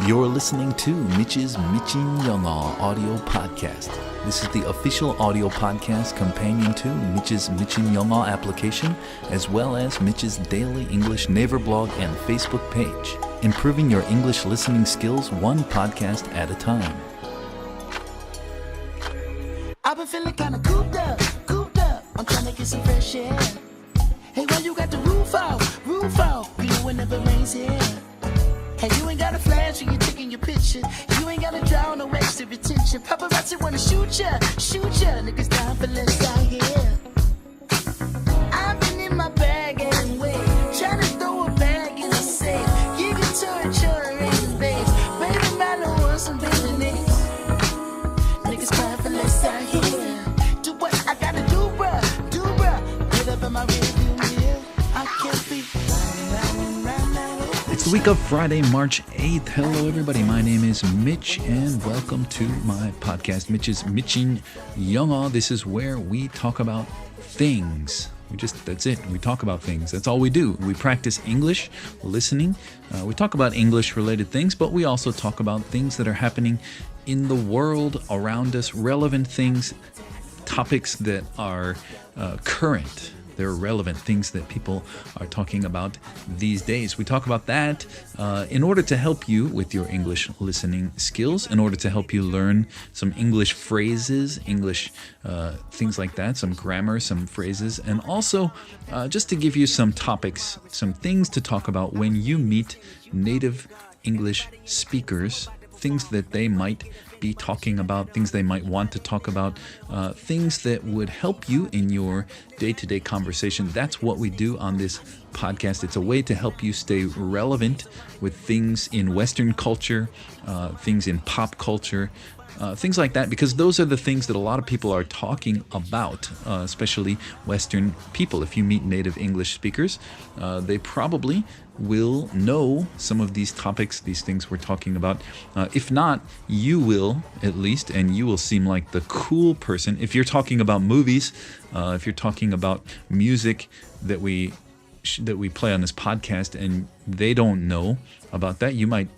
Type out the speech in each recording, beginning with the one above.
You're listening to Mitch's 미친 영어 audio podcast. This is the official audio podcast companion to Mitch's 미친 영어 application, as well as Mitch's daily English Naver blog and Facebook page. Improving your English listening skills one podcast at a time. I've been feeling kinda cooped up. I'm trying to get some fresh air. Hey, why you got the roof out? You know it never rains here. Hey, you ain't got a flash when you're taking your picture. You ain't gotta draw no extra attention. Paparazzi wanna shoot ya. Niggas down for less out here. I've been in my bag and way, trying to throw a bag in the safe. You can torture in base. Baby, my little wants some baby names. Niggas crying for less out here. Do what I gotta do, bruh. Get up in my rearview mirror. I can't be riding. It's the week of Friday, March 8th. Hello, everybody. My name is Mitch, and welcome to my podcast, Mitch's 미친 영어. This is where we talk about things. That's it. We talk about things. That's all we do. We practice English, listening. We talk about English-related things, but we also talk about things that are happening in the world around us, relevant things, topics that are current. They're relevant things that people are talking about these days. We talk about that in order to help you with your English listening skills, in order to help you learn some English phrases, English things like that, some grammar, some phrases, and also just to give you some topics, some things to talk about when you meet native English speakers, things that they might be talking about, things they might want to talk about, things that would help you in your day-to-day conversation. That's what we do on this podcast. It's a way to help you stay relevant with things in Western culture, things in pop culture, things like that, because those are the things that a lot of people are talking about, especially Western people. If you meet native English speakers, they probably will know some of these topics, these things we're talking about. If not, you will at least, and you will seem like the cool person. If you're talking about movies, if you're talking about music that we play on this podcast and they don't know about that, you might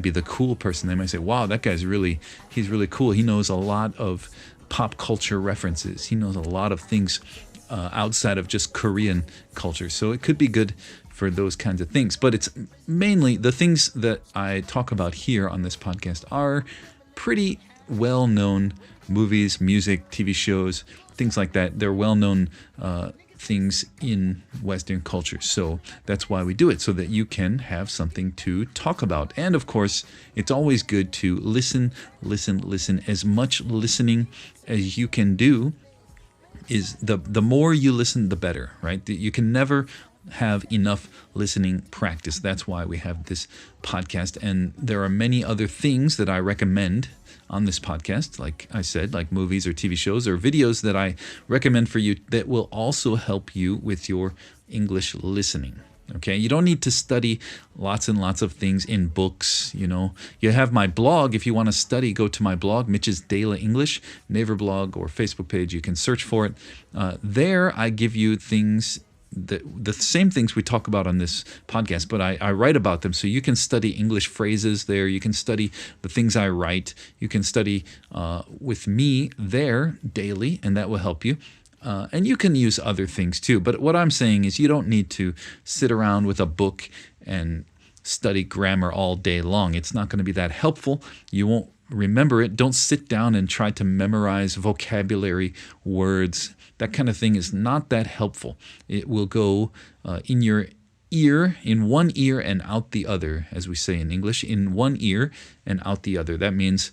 be the cool person. They might say, wow, that guy's he's really cool. He knows a lot of pop culture references. He knows a lot of things outside of just Korean culture. So it could be good for those kinds of things. But it's mainly the things that I talk about here on this podcast are pretty well-known movies, music, TV shows, things like that. They're well-known things in Western culture. So that's why we do it, so that you can have something to talk about. And of course, it's always good to listen. As much listening as you can do is the more you listen, the better, right? You can never have enough listening practice. That's why we have this podcast. And there are many other things that I recommend on this podcast, like I said, like movies or TV shows or videos that I recommend for you that will also help you with your English listening. Okay, you don't need to study lots and lots of things in books. You have my blog. If you want to study, go to my blog, Mitch's Daily English, Naver blog or Facebook page. You can search for it. There, I give you things, the same things we talk about on this podcast, but I write about them. So you can study English phrases there. You can study the things I write. You can study with me there daily, and that will help you. And you can use other things too. But what I'm saying is you don't need to sit around with a book and study grammar all day long. It's not going to be that helpful. You won't remember it. Don't sit down and try to memorize vocabulary, words. That kind of thing is not that helpful. It will go in your ear, in one ear and out the other, as we say in English, in one ear and out the other. That means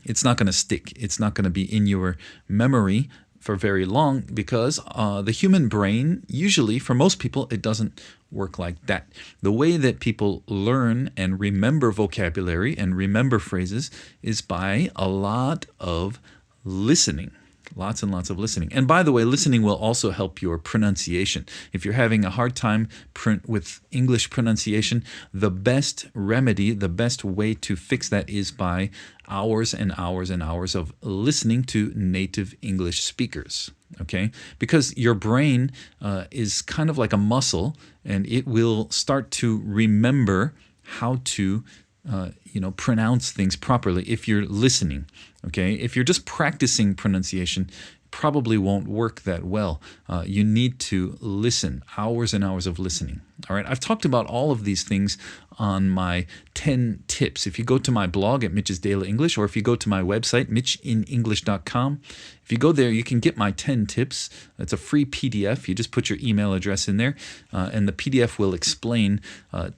it's not going to stick. It's not going to be in your memory for very long, because the human brain, usually for most people, it doesn't work like that. The way that people learn and remember vocabulary and remember phrases is by a lot of listening. Lots and lots of listening. And by the way, listening will also help your pronunciation. If you're having a hard time with English pronunciation, the best remedy, the best way to fix that is by hours and hours and hours of listening to native English speakers. Okay? Because your brain is kind of like a muscle, and it will start to remember how to pronounce things properly if you're listening. Okay, if you're just practicing pronunciation, probably won't work that well. You need to listen, hours and hours of listening. All right, I've talked about all of these things on my 10 tips. If you go to my blog at Mitch's Daily English, or if you go to my website, mitchinenglish.com, if you go there, you can get my 10 tips. It's a free PDF. You just put your email address in there, and the PDF will explain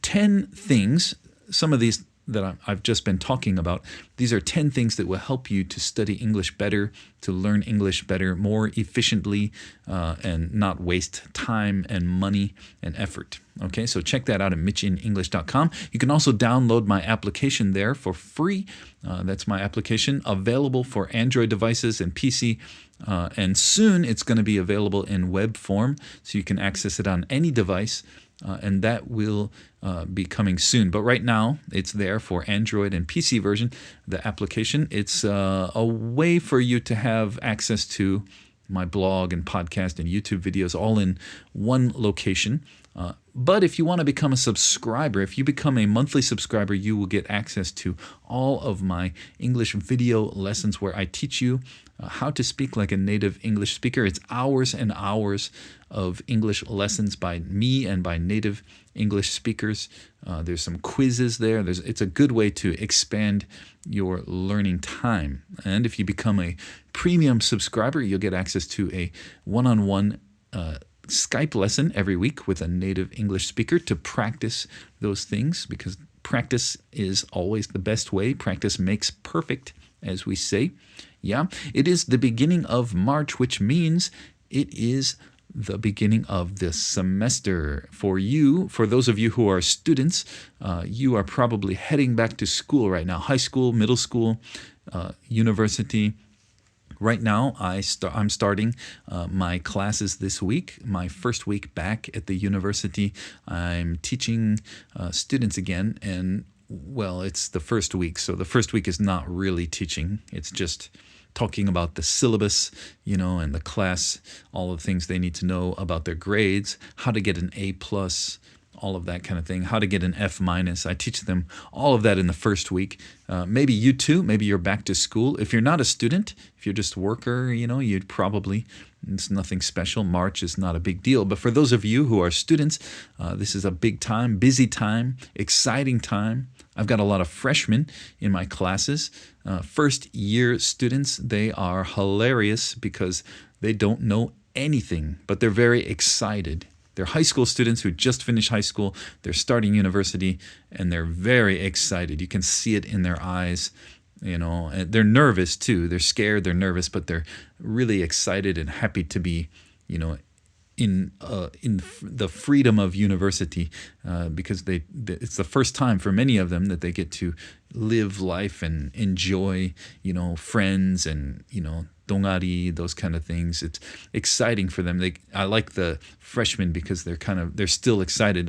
10 things. Some of these that I've just been talking about, these are 10 things that will help you to study English better, to learn English better, more efficiently, and not waste time and money and effort. Okay, so check that out at mitchinenglish.com. You can also download my application there for free. That's my application, available for Android devices and PC, and soon it's going to be available in web form, so you can access it on any device. And that will be coming soon. But right now, it's there for Android and PC version, the application. It's a way for you to have access to my blog and podcast and YouTube videos all in one location. But if you want to become a subscriber, if you become a monthly subscriber, you will get access to all of my English video lessons where I teach you how to speak like a native English speaker. It's hours and hours of English lessons by me and by native English speakers. There's some quizzes there. It's a good way to expand your learning time. And if you become a premium subscriber, you'll get access to a one-on-one Skype lesson every week with a native English speaker to practice those things, because practice is always the best way. Practice makes perfect, as we say. Yeah, it is the beginning of March, which means it is the beginning of the semester. For you, for those of you who are students, you are probably heading back to school right now, high school, middle school, university. Right now, I'm starting my classes this week, my first week back at the university. I'm teaching students again, and, well, it's the first week, so the first week is not really teaching. It's just talking about the syllabus, and the class, all the things they need to know about their grades, how to get an A+, all of that kind of thing, how to get an F-. I teach them all of that in the first week. Maybe you too, maybe you're back to school. If you're not a student, if you're just a worker, you'd probably, it's nothing special. March is not a big deal. But for those of you who are students, this is a big time, busy time, exciting time. I've got a lot of freshmen in my classes. First year students, they are hilarious because they don't know anything, but they're very excited. They're high school students who just finished high school. They're starting university, and they're very excited. You can see it in their eyes. And they're nervous too. They're scared, they're nervous, but they're really excited and happy to be, in the freedom of university, because it's the first time for many of them that they get to live life and enjoy, friends and, 동아리, those kind of things. It's exciting for them. I like the freshmen because they're still excited.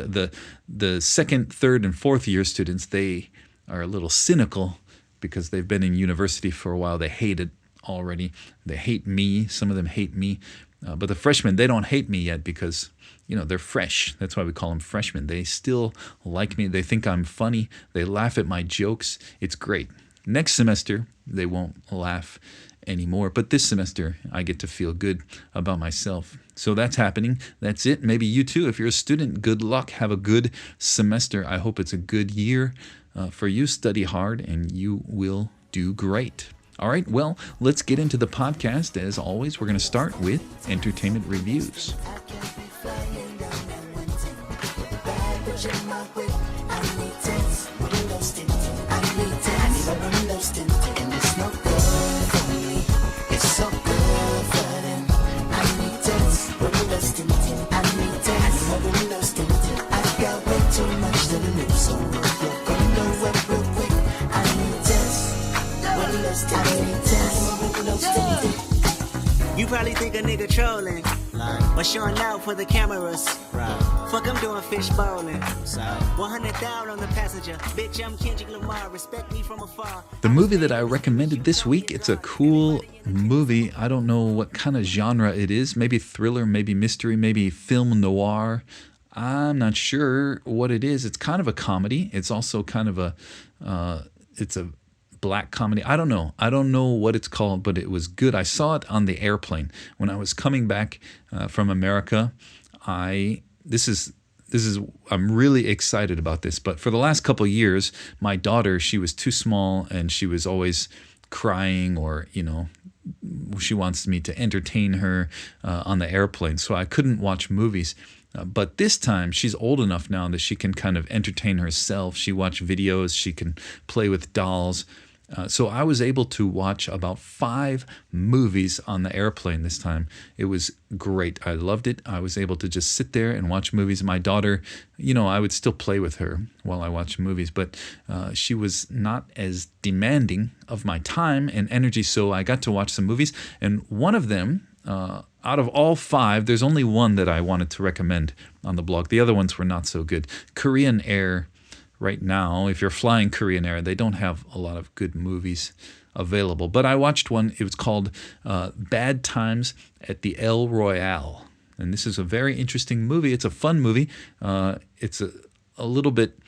The second, third, and fourth year students, they are a little cynical because they've been in university for a while. They hate it already. They hate me. Some of them hate me. But the freshmen, they don't hate me yet because, they're fresh. That's why we call them freshmen. They still like me. They think I'm funny. They laugh at my jokes. It's great. Next semester, they won't laugh anymore. But this semester, I get to feel good about myself. So that's happening. That's it. Maybe you too. If you're a student, good luck. Have a good semester. I hope it's a good year for you. Study hard and you will do great. All right, well, let's get into the podcast. As always, we're going to start with entertainment reviews. You probably think a nigga trolling, or showing out for the cameras. Fuck, I'm doing fish bowling. 100,000 on the passenger. Bitch, I'm Kendrick Lamar. Respect me from afar. The movie that I recommended this week, it's a cool movie. I don't know what kind of genre it is. Maybe thriller, maybe mystery, maybe film noir. I'm not sure what it is. It's kind of a comedy. It's also kind of it's a black comedy. I don't know. I don't know what it's called, but it was good. I saw it on the airplane when I was coming back from America. I'm really excited about this. But for the last couple of years, my daughter, she was too small and she was always crying, or she wants me to entertain her on the airplane, so I couldn't watch movies. But this time, she's old enough now that she can kind of entertain herself. She watched videos, she can play with dolls. So I was able to watch about 5 movies on the airplane this time. It was great. I loved it. I was able to just sit there and watch movies. My daughter, I would still play with her while I watched movies, but she was not as demanding of my time and energy, so I got to watch some movies. And one of them, out of all 5, there's only one that I wanted to recommend on the blog. The other ones were not so good. Korean Air. Right now, if you're flying Korean Air, they don't have a lot of good movies available. But I watched one. It was called Bad Times at the El Royale. And this is a very interesting movie. It's a fun movie. It's a little bit,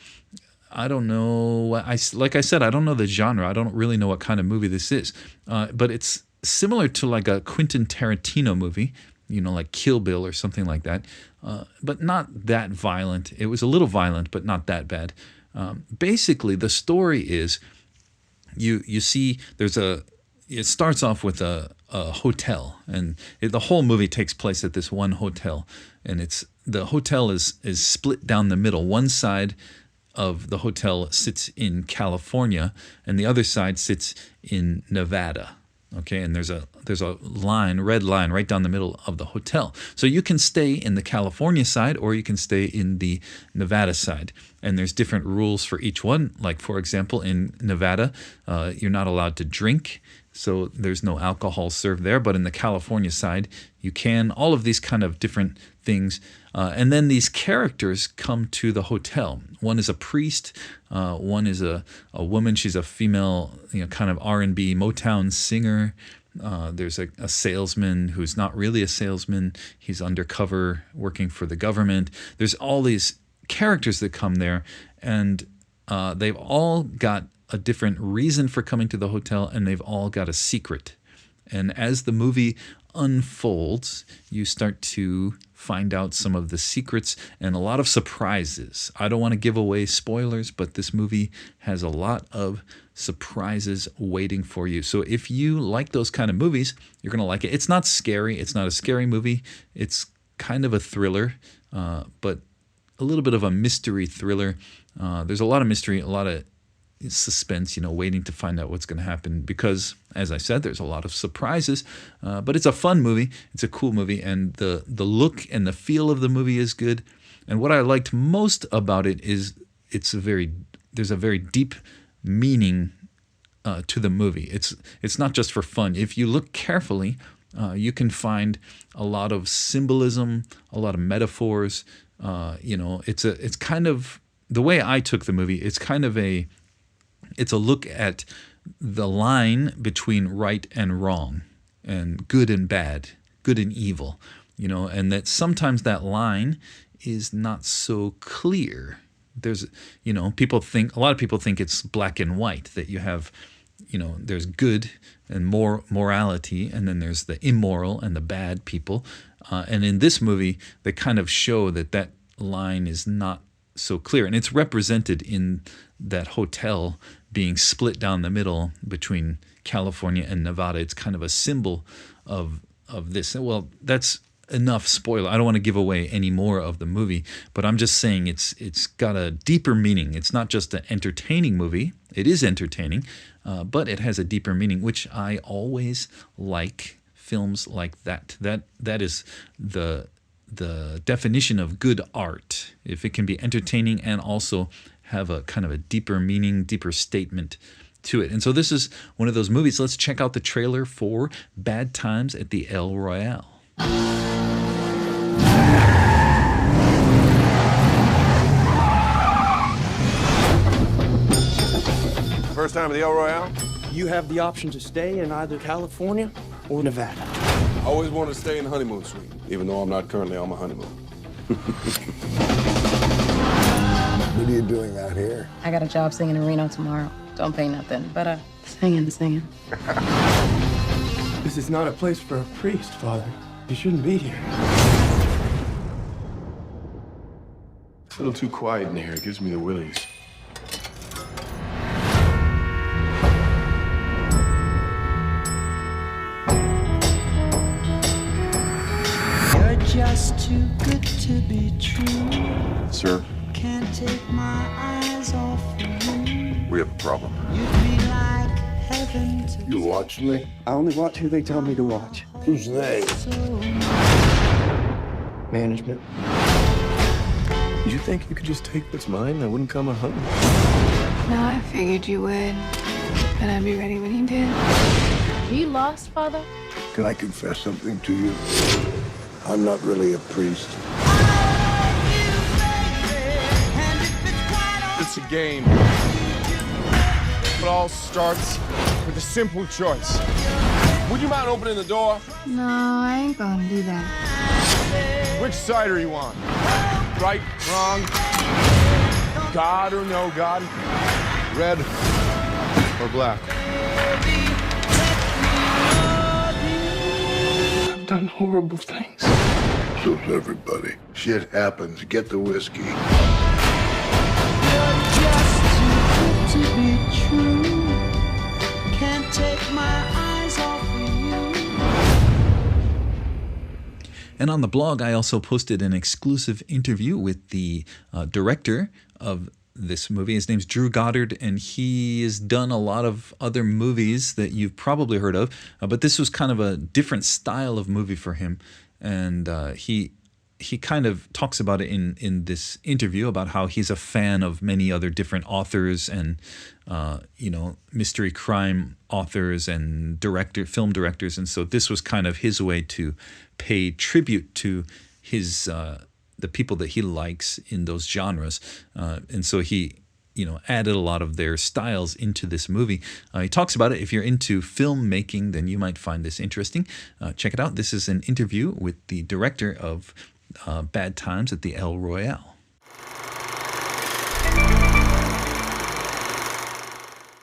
I don't know. Like I said, I don't know the genre. I don't really know what kind of movie this is. But it's similar to like a Quentin Tarantino movie, like Kill Bill or something like that. But not that violent. It was a little violent, but not that bad. Basically, the story is you see it starts off with a hotel, and the whole movie takes place at this one hotel, and the hotel is split down the middle. One side of the hotel sits in California, and the other side sits in Nevada. Okay, and there's a red line right down the middle of the hotel. So you can stay in the California side or you can stay in the Nevada side. And there's different rules for each one. Like, for example, in Nevada, you're not allowed to drink, so there's no alcohol served there. But in the California side, you can. All of these kind of different things. And then these characters come to the hotel. One is a priest. One is a woman. She's a female, kind of R&B Motown singer. There's a salesman who's not really a salesman. He's undercover working for the government. There's all these characters that come there, and they've all got a different reason for coming to the hotel, and they've all got a secret. And as the movie unfolds, you start to find out some of the secrets and a lot of surprises. I don't want to give away spoilers, but this movie has a lot of surprises waiting for you. So if you like those kind of movies, you're going to like it. It's not scary. It's not a scary movie. It's kind of a thriller, but a little bit of a mystery thriller. There's a lot of mystery, a lot of suspense, waiting to find out what's going to happen because, as I said, there's a lot of surprises, but it's a fun movie. It's a cool movie, and the look and the feel of the movie is good. And what I liked most about it is there's a very deep meaning to the movie. It's not just for fun. If you look carefully, you can find a lot of symbolism, a lot of metaphors. It's kind of the way I took the movie. It's a look at the line between right and wrong and good and bad, good and evil, and that sometimes that line is not so clear. There's, a lot of people think it's black and white, that you have, there's good and morality, and then there's the immoral and the bad people. And in this movie, they kind of show that line is not so clear. And it's represented in that hotel being split down the middle between California and Nevada. It's kind of a symbol of this. Well, that's enough spoiler. I don't want to give away any more of the movie, but I'm just saying it's got a deeper meaning. It's not just an entertaining movie. It is entertaining, but it has a deeper meaning, which I always like films like that. That is the definition of good art. If it can be entertaining and also have a kind of a deeper meaning, deeper statement to it. And so this is one of those movies. Let's check out the trailer for Bad Times at the El Royale. First time at the El Royale? You have the option to stay in either California or Nevada. I always wanted to stay in the honeymoon suite, even though I'm not currently on my honeymoon. What are you doing out here? I got a job singing in Reno tomorrow. Don't pay nothing, but singing. This is not a place for a priest, Father. You shouldn't be here. It's a little too quiet in here. It gives me the willies. You're just too good to be true. Sir, Can't take my eyes off of you. we have a problem. You'd be like heaven to You watching me? I only watch who they tell me to watch. Who's they? Management. You think you could just take what's mine? I wouldn't come a hunting. No, I figured you would. And I'd be ready when you did. Are you lost, Father? Can I confess something to you? I'm not really a priest. It's a game. It all starts with a simple choice. Would you mind opening the door? No, I ain't gonna do that. Which side are you on? Right, wrong, God or no God? Red or black? I've done horrible things. So's everybody. Shit happens. Get the whiskey. to be true. Can't take my eyes off of you. And on the blog, I also posted an exclusive interview with the director of this movie. His name's Drew Goddard, and he has done a lot of other movies that you've probably heard of. But this was kind of a different style of movie for him. And he kind of talks about it in this interview about how he's a fan of many other different authors and mystery crime authors and film directors, and so this was kind of his way to pay tribute to his the people that he likes in those genres, and so he added a lot of their styles into this movie. He talks about it. If you're into filmmaking, then you might find this interesting. Check it out. This is an interview with the director of Bad Times at the El Royale.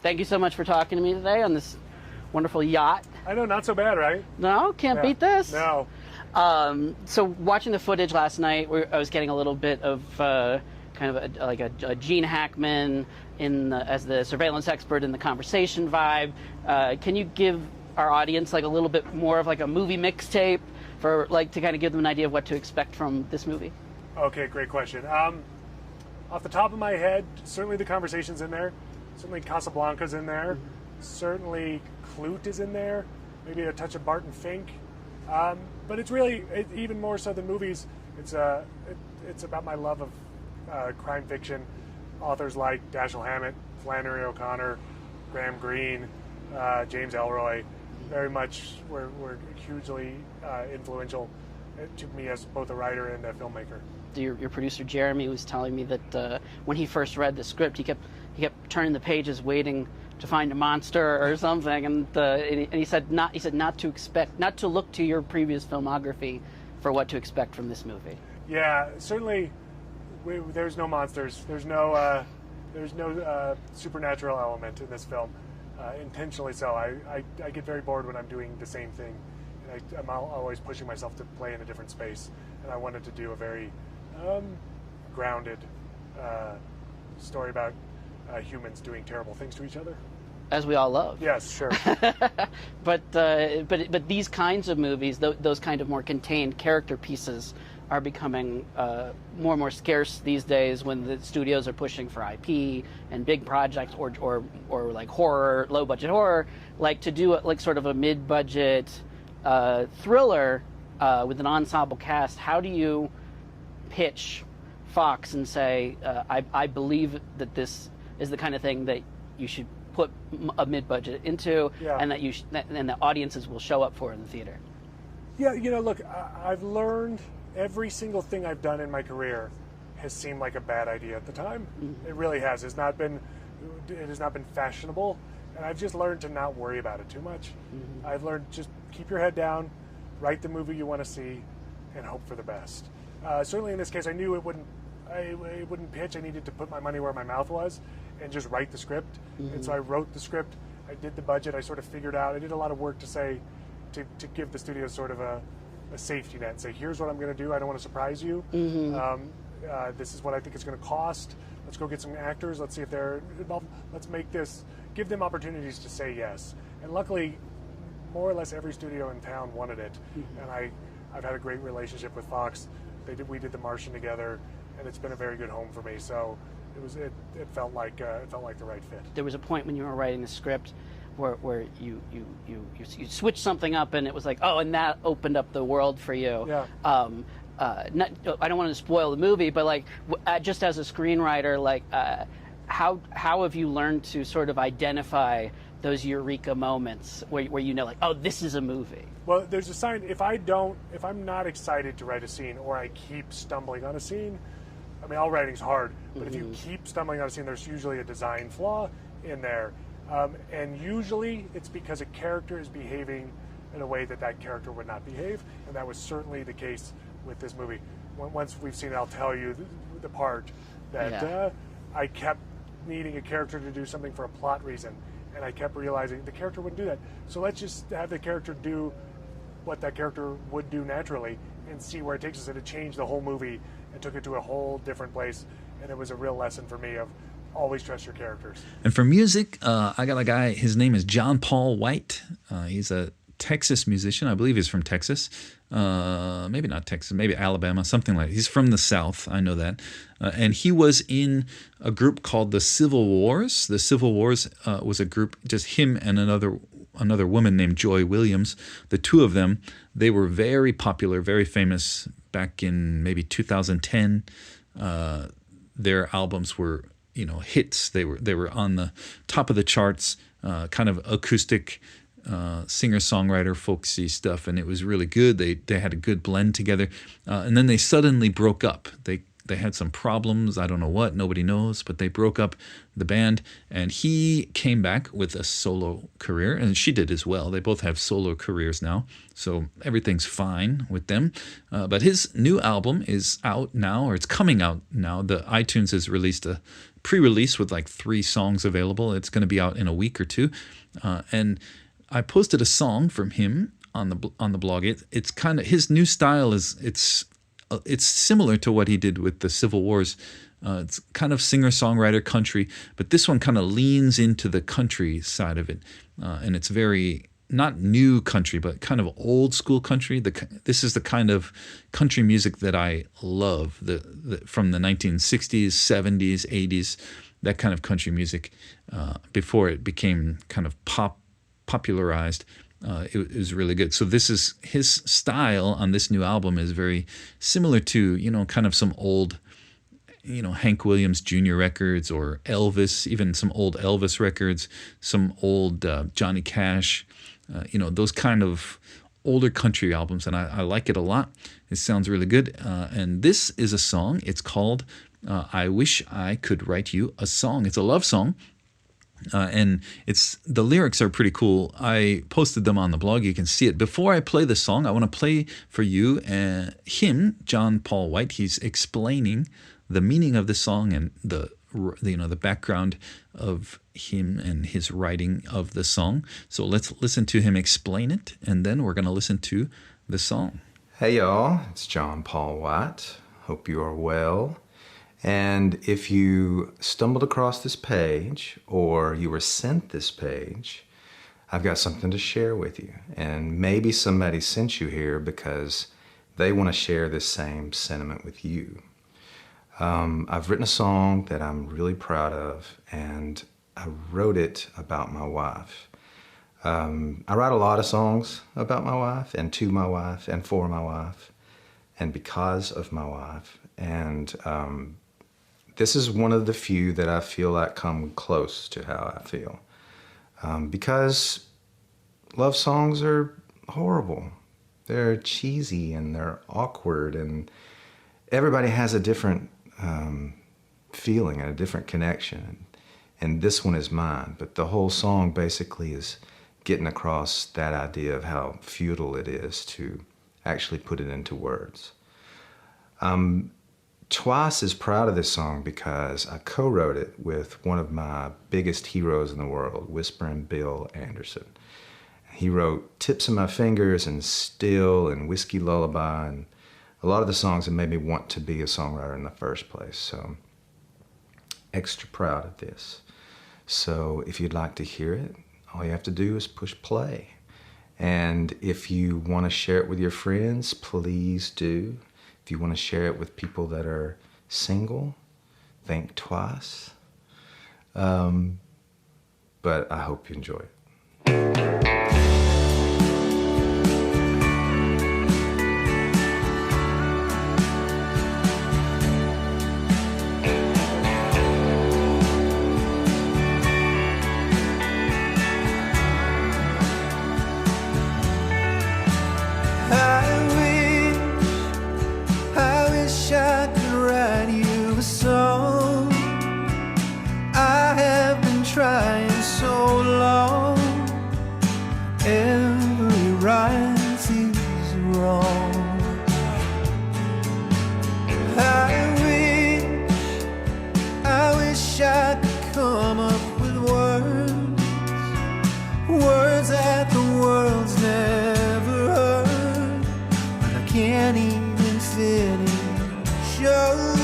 Thank you so much for talking to me today on this wonderful yacht. I know, not so bad, right? No, can't beat this. No. So watching the footage last night, I was getting a little bit of kind of a Gene Hackman as the surveillance expert in the conversation vibe. Can you give our audience like a little bit more of like a movie mixtape for like to kind of give them an idea of what to expect from this movie? Okay, great question. Off the top of my head, certainly the conversation's in there. Certainly Casablanca's in there. Certainly Clute is in there. Maybe a touch of Barton Fink. But it's really, even more so than movies, it's about my love of crime fiction. Authors like Dashiell Hammett, Flannery O'Connor, Graham Greene, James Ellroy, very much were hugely influential to me as both a writer and a filmmaker. Your producer Jeremy was telling me that when he first read the script, he kept turning the pages, waiting to find a monster or something, and he said not to look to your previous filmography for what to expect from this movie. Yeah, certainly. There's no monsters. There's no supernatural element in this film. Intentionally so. I get very bored when I'm doing the same thing, and I'm always pushing myself to play in a different space. And I wanted to do a very grounded story about humans doing terrible things to each other. As we all love. Yes, sure. but these kinds of movies, those kind of more contained character pieces, are becoming more and more scarce these days when the studios are pushing for IP and big projects or like horror, low budget horror, like to do like sort of a mid-budget thriller with an ensemble cast. How do you pitch Fox and say, I believe that this is the kind of thing that you should put a mid-budget into, and that and the audiences will show up for in the theater? Yeah, look, I've learned every single thing I've done in my career has seemed like a bad idea at the time. Mm-hmm. It really has. It has not been fashionable, and I've just learned to not worry about it too much. Mm-hmm. I've learned just keep your head down, write the movie you want to see, and hope for the best. Certainly in this case, I knew it wouldn't pitch. I needed to put my money where my mouth was and just write the script. And so I wrote the script. I did the budget. I sort of figured out. I did a lot of work to give the studio sort of a safety net and say, here's what I'm going to do. I don't want to surprise you. This is what I think it's going to cost. Let's go get some actors. Let's see if they're involved. Let's make this, give them opportunities to say yes. And luckily, more or less every studio in town wanted it. And I've had a great relationship with Fox. We did The Martian together, and it's been a very good home for me. So it felt like the right fit. There was a point when you were writing the script where you switched something up, and it was like, oh, and that opened up the world for you. Yeah. I don't want to spoil the movie, but like, just as a screenwriter, like, how have you learned to sort of identify those eureka moments where you know, like, oh, this is a movie? Well, there's a sign. If I'm not excited to write a scene, or I keep stumbling on a scene, I mean, all writing's hard, but if you keep stumbling on a scene, there's usually a design flaw in there. And usually it's because a character is behaving in a way that character would not behave, and that was certainly the case with this movie. Once we've seen it, I'll tell you the part that I kept needing a character to do something for a plot reason, and I kept realizing the character wouldn't do that. So let's just have the character do what that character would do naturally and see where it takes us. And it changed the whole movie and took it to a whole different place, and it was a real lesson for me of always trust your characters. And for music, I got a guy, his name is John Paul White. He's a Texas musician. I believe he's from Texas. Maybe not Texas, maybe Alabama, something like that. He's from the South, I know that. And he was in a group called the Civil Wars. The Civil Wars was a group, just him and another woman named Joy Williams. The two of them, they were very popular, very famous back in maybe 2010. Their albums were, hits. They were on the top of the charts, kind of acoustic singer-songwriter folksy stuff, and it was really good. They had a good blend together, and then they suddenly broke up. They had some problems, I don't know what, nobody knows, but they broke up the band, and he came back with a solo career, and she did as well. They both have solo careers now, so everything's fine with them. But his new album is out now, or it's coming out now. The iTunes has released a pre-release with like 3 songs available. It's going to be out in a week or two, and I posted a song from him on the blog. It's kind of, his new style is it's similar to what he did with the Civil Wars. It's kind of singer-songwriter country, but this one kind of leans into the country side of it, and it's very not new country, but kind of old school country. This is the kind of country music that I love. From the 1960s, 70s, 80s, that kind of country music before it became kind of popularized. It was really good. So this is his style on this new album is very similar to, kind of some old, Hank Williams Jr. records, or Elvis, even some old Elvis records, some old Johnny Cash, those kind of older country albums. And I like it a lot. It sounds really good. And this is a song. It's called I Wish I Could Write You a Song. It's a love song. And the lyrics are pretty cool. I posted them on the blog. You can see it. Before I play the song, I want to play for you him, John Paul White. He's explaining the meaning of the song and the background of him and his writing of the song. So let's listen to him explain it, and then we're going to listen to the song. Hey y'all, it's John Paul White. Hope you are well. And if you stumbled across this page, or you were sent this page, I've got something to share with you. And maybe somebody sent you here because they want to share this same sentiment with you. I've written a song that I'm really proud of, and I wrote it about my wife. I write a lot of songs about my wife, and to my wife, and for my wife, and because of my wife. And this is one of the few that I feel like come close to how I feel. Because love songs are horrible. They're cheesy and they're awkward, and everybody has a different feeling and a different connection. And this one is mine, but the whole song basically is getting across that idea of how futile it is to actually put it into words. Twice is proud of this song because I co-wrote it with one of my biggest heroes in the world, Whispering Bill Anderson. He wrote Tips of My Fingers and Still and Whiskey Lullaby and a lot of the songs that made me want to be a songwriter in the first place. So extra proud of this. So if you'd like to hear it, all you have to do is push play. And if you want to share it with your friends, please do. If you want to share it with people that are single, think twice. But I hope you enjoy it. Trying so long, every right is wrong. I wish I could come up with words that the world's never heard, but I can't even finish your words.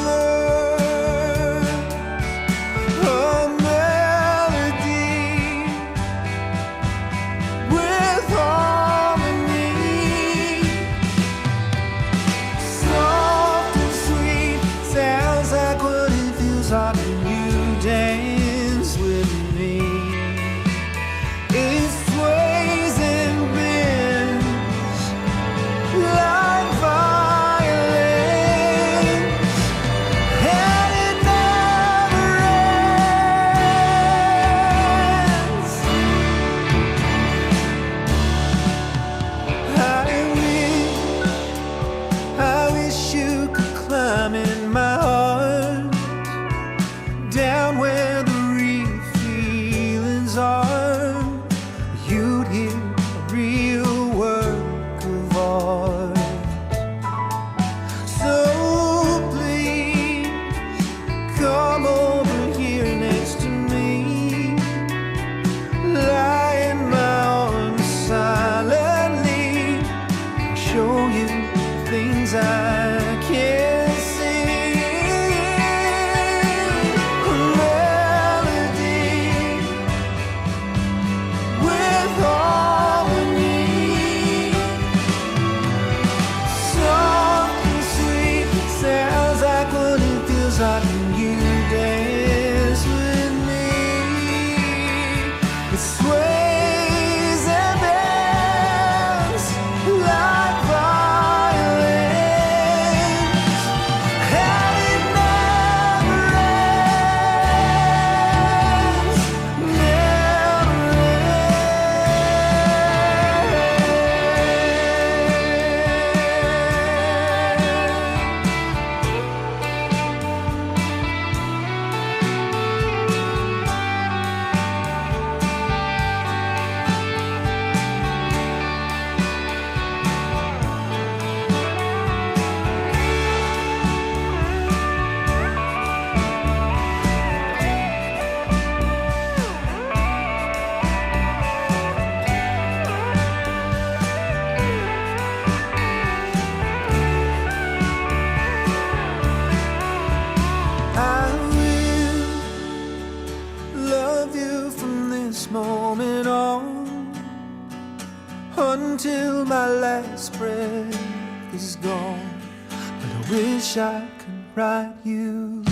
Until my last breath is gone, but I wish I could write you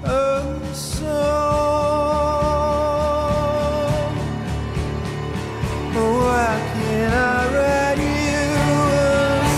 a song. Oh, why can't I write you a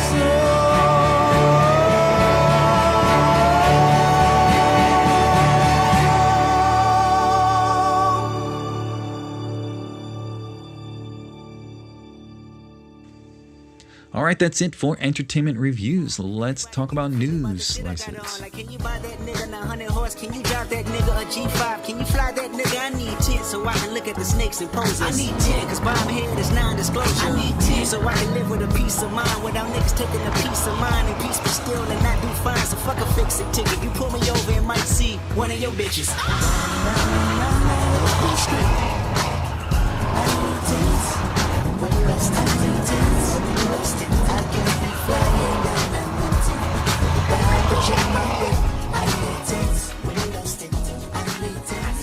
All right, that's it for entertainment reviews. Let's talk about news slices. Can you buy that nigga 100 horse? Can you drive that nigga a G5? Can you fly that nigga? I need 10 so I can look at the snakes and poses. I need 10 cause bomb head is non-disclosure. I need 10 so I can live with a peace of mind without niggas taking a piece of mine and peace but still and not do fine. So fuck a fix-it ticket. You pull me over and might see one of your bitches.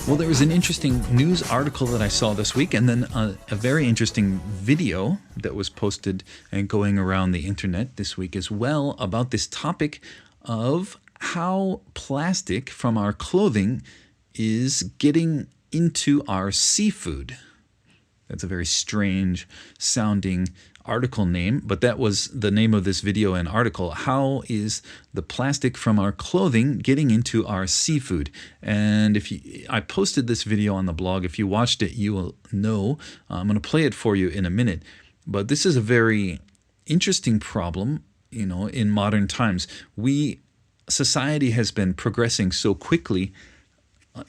Well, there was an interesting news article that I saw this week, and then a very interesting video that was posted and going around the internet this week as well about this topic of how plastic from our clothing is getting into our seafood. That's a very strange sounding article name, but that was the name of this video and article. How is the plastic from our clothing getting into our seafood? And I posted this video on the blog. If you watched it, you will know. I'm going to play it for you in a minute. But this is a very interesting problem, in modern times. Society has been progressing so quickly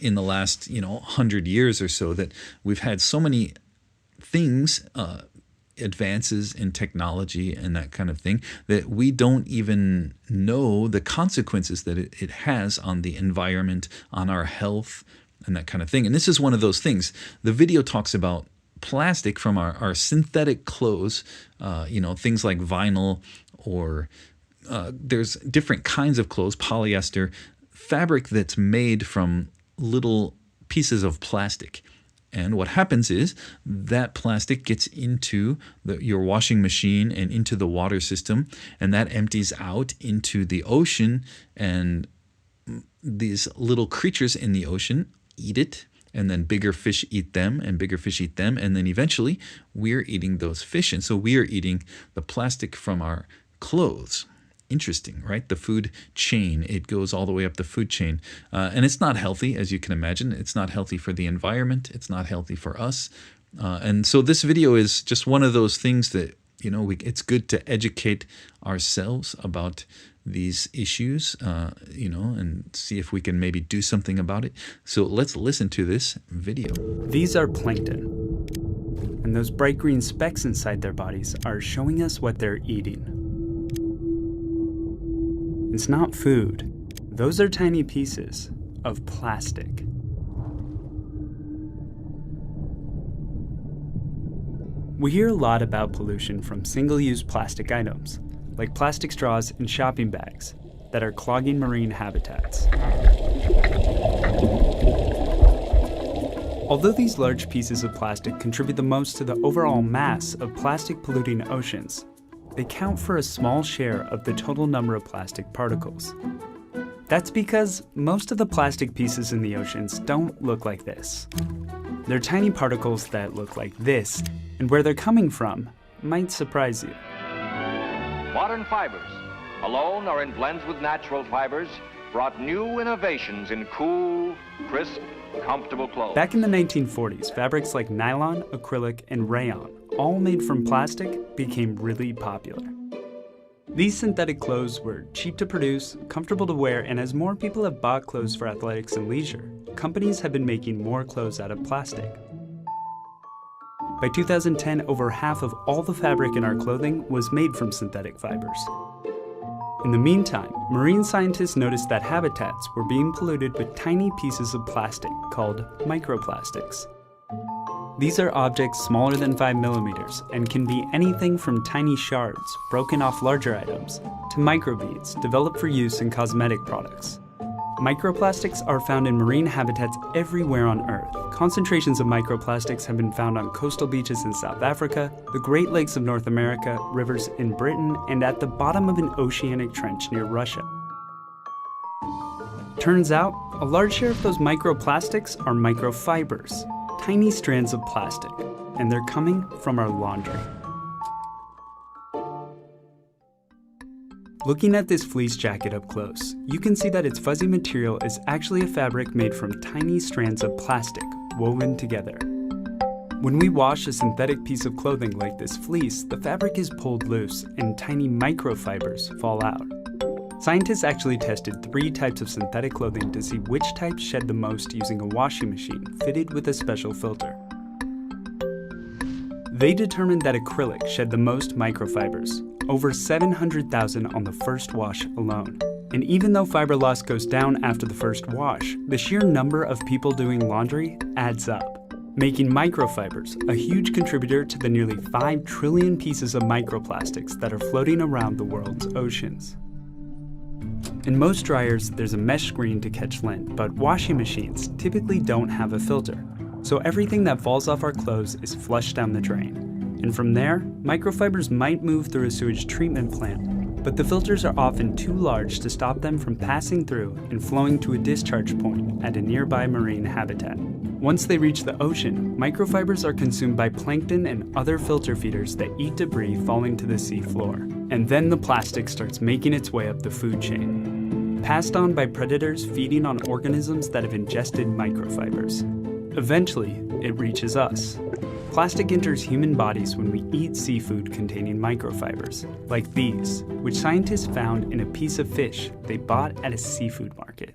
in the last, 100 years or so that we've had so many things, advances in technology and that kind of thing, that we don't even know the consequences that it has on the environment, on our health, and that kind of thing. And this is one of those things. The video talks about plastic from our synthetic clothes, things like vinyl or there's different kinds of clothes, polyester, fabric that's made from little pieces of plastic. And what happens is that plastic gets into your washing machine and into the water system, and that empties out into the ocean, and these little creatures in the ocean eat it, and then bigger fish eat them, and bigger fish eat them, and then eventually we're eating those fish. And so we are eating the plastic from our clothes. Interesting, right? The food chain, it goes all the way up the food chain. And it's not healthy, as you can imagine. It's not healthy for the environment. It's not healthy for us. And so this video is just one of those things that, it's good to educate ourselves about these issues, and see if we can maybe do something about it. So let's listen to this video. These are plankton. And those bright green specks inside their bodies are showing us what they're eating. It's not food. Those are tiny pieces of plastic. We hear a lot about pollution from single-use plastic items, like plastic straws and shopping bags, that are clogging marine habitats. Although these large pieces of plastic contribute the most to the overall mass of plastic polluting oceans, they count for a small share of the total number of plastic particles. That's because most of the plastic pieces in the oceans don't look like this. They're tiny particles that look like this, and where they're coming from might surprise you. Modern fibers, alone or in blends with natural fibers, brought new innovations in cool, crisp, comfortable clothes. Back in the 1940s, fabrics like nylon, acrylic, and rayon, all made from plastic, became really popular. These synthetic clothes were cheap to produce, comfortable to wear, and as more people have bought clothes for athletics and leisure, companies have been making more clothes out of plastic. By 2010, over half of all the fabric in our clothing was made from synthetic fibers. In the meantime, marine scientists noticed that habitats were being polluted with tiny pieces of plastic called microplastics. These are objects smaller than 5 millimeters and can be anything from tiny shards broken off larger items to microbeads developed for use in cosmetic products. Microplastics are found in marine habitats everywhere on Earth. Concentrations of microplastics have been found on coastal beaches in South Africa, the Great Lakes of North America, rivers in Britain, and at the bottom of an oceanic trench near Russia. Turns out, a large share of those microplastics are microfibers, tiny strands of plastic, and they're coming from our laundry. Looking at this fleece jacket up close, you can see that its fuzzy material is actually a fabric made from tiny strands of plastic woven together. When we wash a synthetic piece of clothing like this fleece, the fabric is pulled loose and tiny microfibers fall out. Scientists actually tested 3 types of synthetic clothing to see which types shed the most using a washing machine fitted with a special filter. They determined that acrylic shed the most microfibers, over 700,000 on the first wash alone. And even though fiber loss goes down after the first wash, the sheer number of people doing laundry adds up, making microfibers a huge contributor to the nearly 5 trillion pieces of microplastics that are floating around the world's oceans. In most dryers, there's a mesh screen to catch lint, but washing machines typically don't have a filter. So everything that falls off our clothes is flushed down the drain. And from there, microfibers might move through a sewage treatment plant, but the filters are often too large to stop them from passing through and flowing to a discharge point at a nearby marine habitat. Once they reach the ocean, microfibers are consumed by plankton and other filter feeders that eat debris falling to the sea floor. And then the plastic starts making its way up the food chain, passed on by predators feeding on organisms that have ingested microfibers. Eventually, it reaches us. Plastic enters human bodies when we eat seafood containing microfibers, like these, which scientists found in a piece of fish they bought at a seafood market.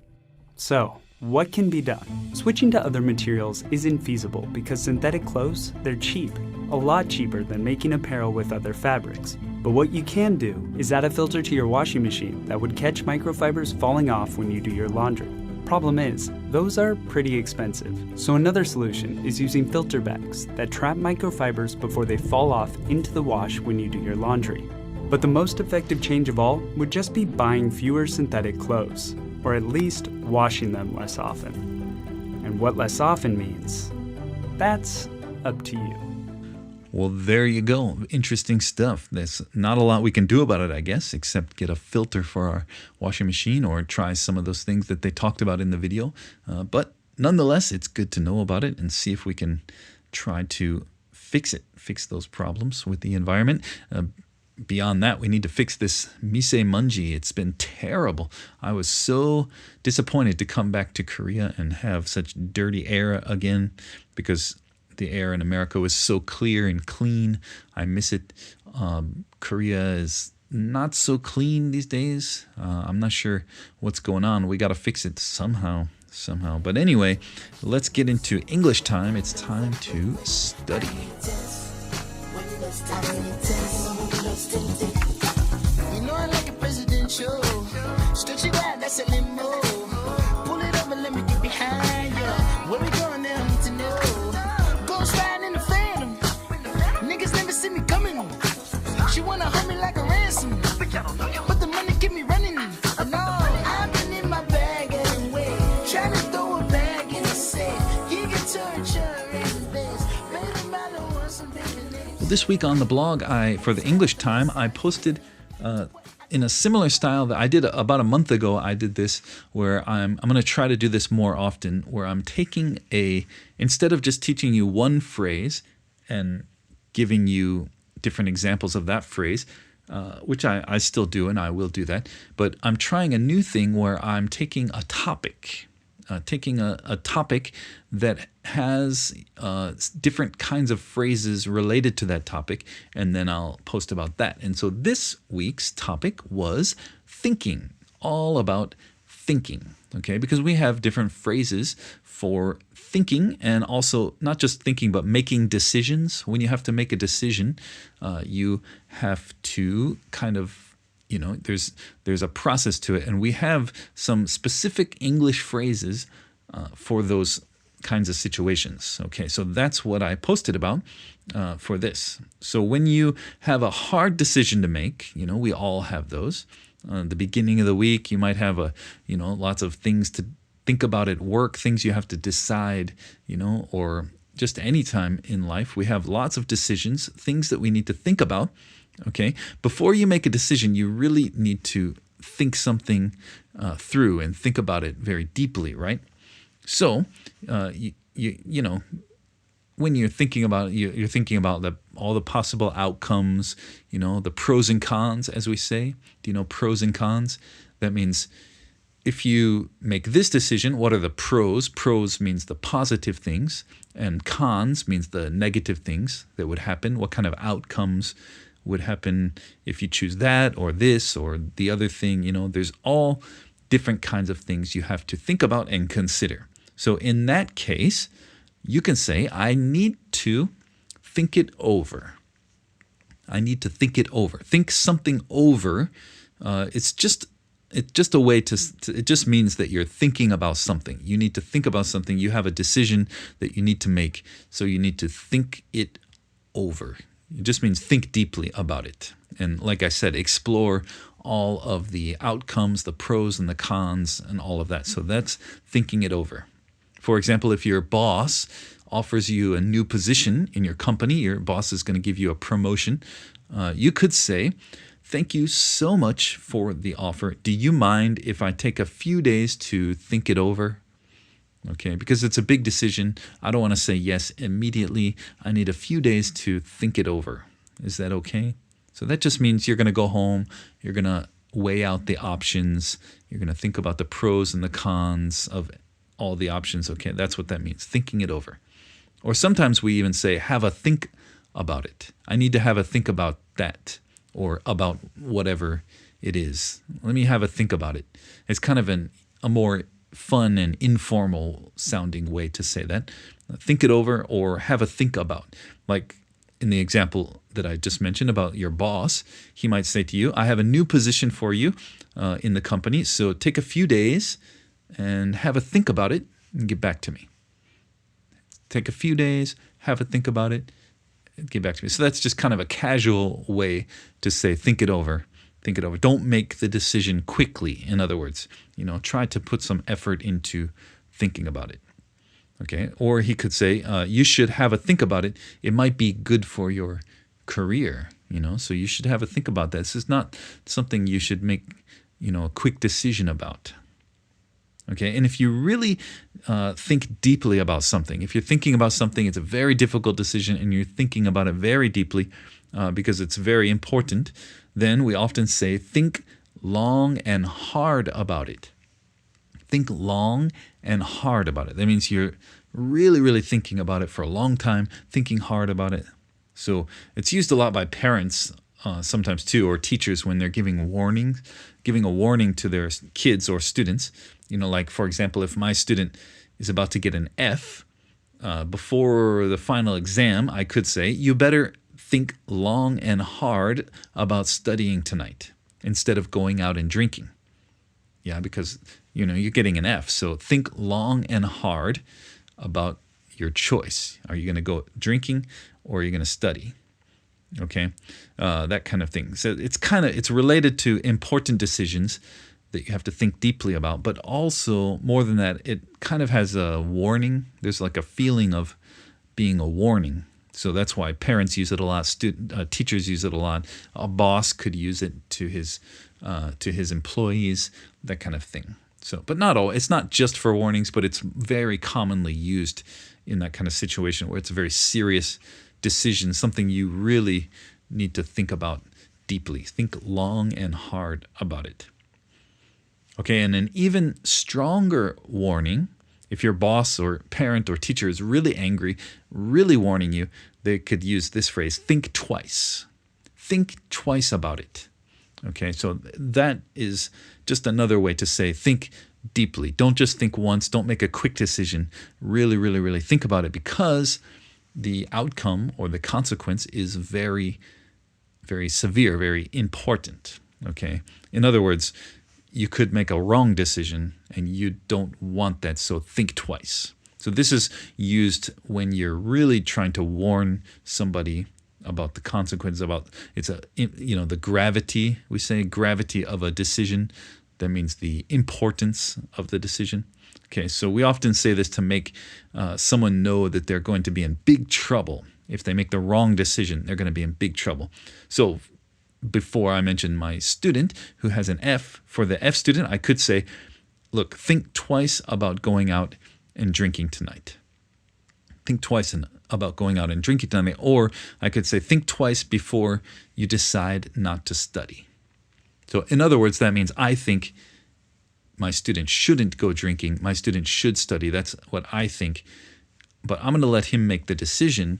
So, what can be done? Switching to other materials isn't feasible because synthetic clothes, they're cheap, a lot cheaper than making apparel with other fabrics. But what you can do is add a filter to your washing machine that would catch microfibers falling off when you do your laundry. Problem is, those are pretty expensive. So another solution is using filter bags that trap microfibers before they fall off into the wash when you do your laundry. But the most effective change of all would just be buying fewer synthetic clothes, or at least washing them less often. And what less often means, that's up to you. Well, there you go. Interesting stuff. There's not a lot we can do about it, I guess, except get a filter for our washing machine or try some of those things that they talked about in the video. But nonetheless, it's good to know about it and see if we can try to fix those problems with the environment. Beyond that, we need to fix this misemanji. It's been terrible. I was so disappointed to come back to Korea and have such dirty air again because the air in America was so clear and clean. I miss it. Korea is not so clean these days. I'm not sure what's going on. We got to fix it somehow. But anyway, let's get into English time. It's time to study. You know I like a presidential. Stretch it out, that's a limo. Pull it up and let me get behind you. Where we going there, I need to know. Ghost riding in the Phantom. Niggas never see me coming. She wanna hold me like a ransom. But the money keep me running. No, I've been in my bag anyway. Trying to throw a bag in the safe. You get torture in this. Baby, matter what's some baby names. Well, this week on the blog, for the English time, I posted in a similar style that I did about a month ago. I did this where I'm going to try to do this more often, where I'm taking instead of just teaching you one phrase and giving you different examples of that phrase, which I still do and I will do that, but I'm trying a new thing where I'm taking a topic. Taking a topic that has different kinds of phrases related to that topic, and then I'll post about that. And so this week's topic was thinking, all about thinking, okay? Because we have different phrases for thinking, and also not just thinking, but making decisions. When you have to make a decision, you have to kind of there's a process to it, and we have some specific English phrases for those kinds of situations. Okay, so that's what I posted about for this. So when you have a hard decision to make, we all have those. The beginning of the week, you might have lots of things to think about at work, things you have to decide, or just any time in life, we have lots of decisions, things that we need to think about. Okay, before you make a decision, you really need to think something through and think about it very deeply, right? So, when you're thinking about it, you're thinking about all the possible outcomes, the pros and cons, as we say. Do you know pros and cons? That means if you make this decision, what are the pros? Pros means the positive things, and cons means the negative things that would happen. What kind of outcomes would happen if you choose that or this or the other thing? There's all different kinds of things you have to think about and consider. So in that case, you can say, I need to think it over. I need to think it over. Think something over. It's just a way to, it just means that you're thinking about something. You need to think about something. You have a decision that you need to make. So you need to think it over. It just means think deeply about it. And like I said, explore all of the outcomes, the pros and the cons and all of that. So that's thinking it over. For example, if your boss offers you a new position in your company, your boss is going to give you a promotion, you could say, thank you so much for the offer. Do you mind if I take a few days to think it over? Okay, because it's a big decision. I don't want to say yes immediately. I need a few days to think it over. Is that okay? So that just means you're going to go home, you're going to weigh out the options, you're going to think about the pros and the cons of all the options. Okay, that's what that means, thinking it over. Or sometimes we even say, have a think about it. I need to have a think about that, or about whatever it is. Let me have a think about it. It's kind of a more fun and informal sounding way to say that. Think it over or have a think about. Like in the example that I just mentioned about your boss, he might say to you, I have a new position for you in the company, so take a few days and have a think about it and get back to me. Take a few days, have a think about it, and get back to me. So that's just kind of a casual way to say think it over. Think it over. Don't make the decision quickly. In other words, try to put some effort into thinking about it. Okay? Or he could say, you should have a think about it. It might be good for your career, so you should have a think about that. This is not something you should make, a quick decision about. Okay, and if you really think deeply about something, if you're thinking about something, it's a very difficult decision and you're thinking about it very deeply because it's very important, then we often say, think long and hard about it. Think long and hard about it. That means you're really, really thinking about it for a long time, thinking hard about it. So it's used a lot by parents sometimes too, or teachers when they're giving a warning to their kids or students. Like, for example, if my student is about to get an F before the final exam, I could say, you better think long and hard about studying tonight instead of going out and drinking. Yeah, because, you're getting an F. So think long and hard about your choice. Are you going to go drinking or are you going to study? Okay, that kind of thing. So it's related to important decisions that you have to think deeply about, but also more than that, it kind of has a warning. There's like a feeling of being a warning. So that's why parents use it a lot, teachers use it a lot. A boss could use it to his employees, that kind of thing. So, but not all. It's not just for warnings, but it's very commonly used in that kind of situation where it's a very serious decision, something you really need to think about deeply. Think long and hard about it. Okay, and an even stronger warning, if your boss or parent or teacher is really angry, really warning you, they could use this phrase, think twice. Think twice about it. Okay, so that is just another way to say think deeply. Don't just think once. Don't make a quick decision. Really, really, really think about it, because the outcome or the consequence is very, very severe, very important. Okay, in other words, you could make a wrong decision and you don't want that, so think twice. So this is used when you're really trying to warn somebody about the consequence, about the gravity, we say gravity of a decision. That means the importance of the decision. Okay, so we often say this to make someone know that they're going to be in big trouble. If they make the wrong decision, they're going to be in big trouble. So before I mentioned my student who has an F, for the F student, I could say, look, think twice about going out and drinking tonight. Think twice about going out and drinking tonight. Or I could say, think twice before you decide not to study. So in other words, that means I think my student shouldn't go drinking. My student should study. That's what I think. But I'm going to let him make the decision,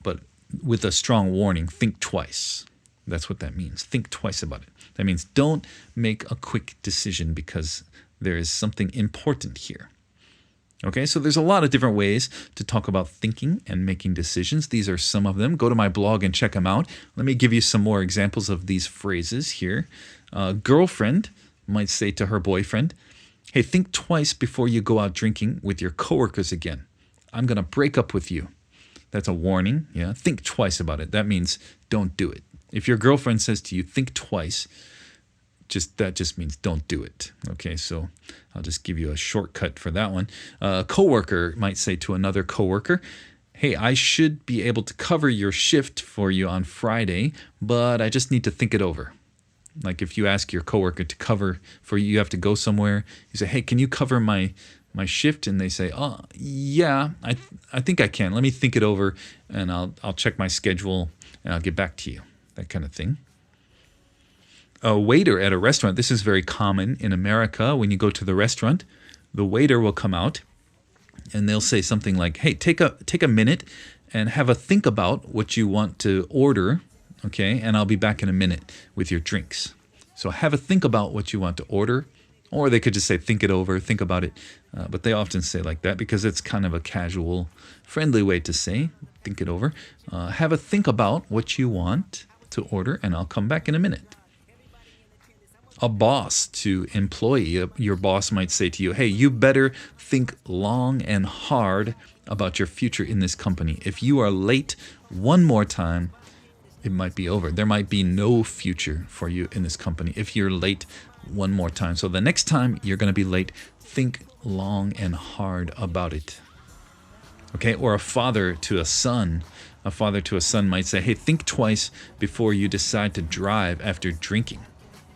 but with a strong warning. Think twice. That's what that means. Think twice about it. That means don't make a quick decision because there is something important here. Okay, so there's a lot of different ways to talk about thinking and making decisions. These are some of them. Go to my blog and check them out. Let me give you some more examples of these phrases here. Girlfriend might say to her boyfriend, hey, think twice before you go out drinking with your coworkers again. I'm going to break up with you. That's a warning. Yeah, think twice about it. That means don't do it. If your girlfriend says to you, think twice, that just means don't do it. Okay, so I'll just give you a shortcut for that one. A coworker might say to another coworker, hey, I should be able to cover your shift for you on Friday, but I just need to think it over. Like if you ask your coworker to cover for you, you have to go somewhere. You say, hey, can you cover my shift? And they say, oh, yeah, I think I can. Let me think it over, and I'll check my schedule, and I'll get back to you. That kind of thing. A waiter at a restaurant, this is very common in America. When you go to the restaurant, the waiter will come out and they'll say something like, hey, take a minute and have a think about what you want to order, okay? And I'll be back in a minute with your drinks. So have a think about what you want to order, or they could just say think it over, think about it. But they often say like that because it's kind of a casual, friendly way to say think it over. Have a think about what you want to order and I'll come back in a minute. A boss to employee, your boss might say to you, hey, you better think long and hard about your future in this company. If you are late one more time, it might be over. There might be no future for you in this company if you're late one more time. So the next time you're going to be late, think long and hard about it. Okay, or a father to a son. A father to a son might say, hey, think twice before you decide to drive after drinking.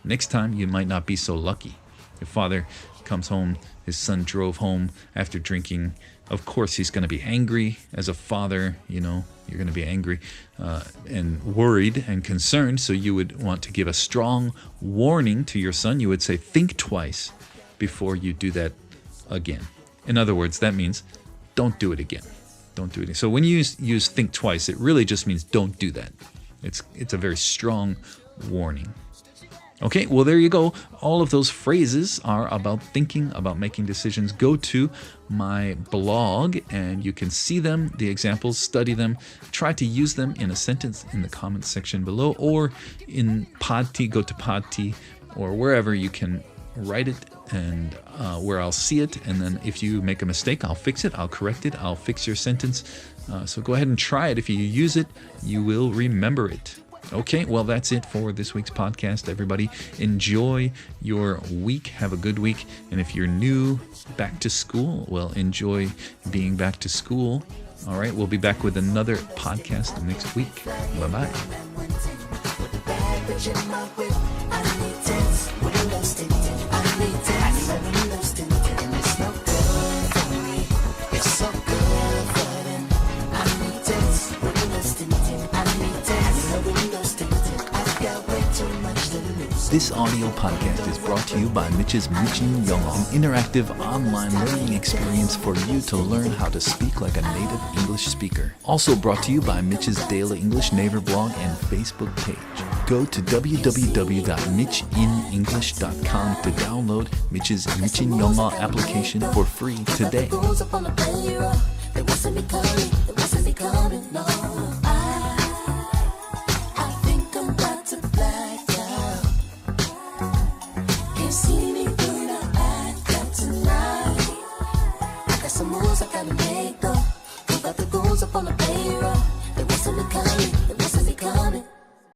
Next time, you might not be so lucky. Your father comes home, his son drove home after drinking. Of course, he's going to be angry. As a father, you're going to be angry and worried and concerned. So you would want to give a strong warning to your son. You would say, think twice before you do that again. In other words, that means don't do it again. Don't do it again. So when you use think twice, it really just means don't do that. It's a very strong warning. Okay, well, there you go. All of those phrases are about thinking, about making decisions. Go to my blog and you can see them, the examples, study them, try to use them in a sentence in the comments section below, or in Podty, go to Podty, or wherever you can write it and where I'll see it. And then if you make a mistake, I'll fix it, I'll correct it, I'll fix your sentence. So go ahead and try it. If you use it, you will remember it. Okay, well, that's it for this week's podcast, everybody. Enjoy your week. Have a good week. And if you're new back to school, well, enjoy being back to school. All right, we'll be back with another podcast next week. Bye-bye. This audio podcast is brought to you by Mitch's Michin Young, an interactive online learning experience for you to learn how to speak like a native English speaker. Also brought to you by Mitch's Daily English Naver blog and Facebook page. Go to www.mitchinenglish.com to download Mitch's Michin Young application for free today. See